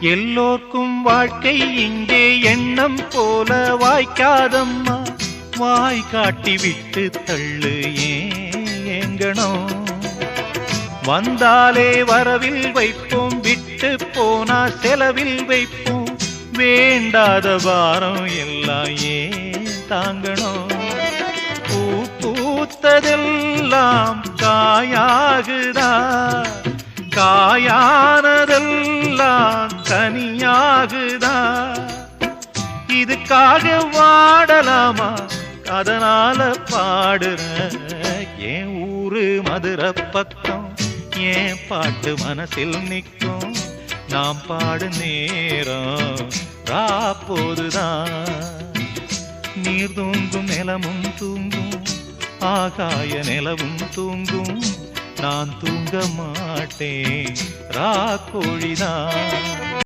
எல்லோர்க்கும் வாழ்க்கை இங்கே எண்ணம் போல வாய்க்காதம்மா. வாய் காட்டி விட்டு தள்ளு ஏங்கணும். வந்தாலே வரவில் வைப்போம், விட்டு போனா செலவில் வைப்போம். வேண்டாத பாரம் எல்லாம் ஏன் தாங்கணும். பூ பூத்ததெல்லாம் காயாகுதா, காயானதெல்லாம் கனியாகுதா. இதுக்காக வாடலாமா, அதனால பாடுற. என் ஊரு மதுரை பக்கம், என் பாட்டு மனசில் நிற்கும். நாம் பாடு நேரம் ராப்போதுதான். நீர் தூங்கும் நிலமும் தூங்கும், ஆகாய நிலவும் தூங்கும். நான் தூங்க மாட்டேன், ராக்கோழிதான்.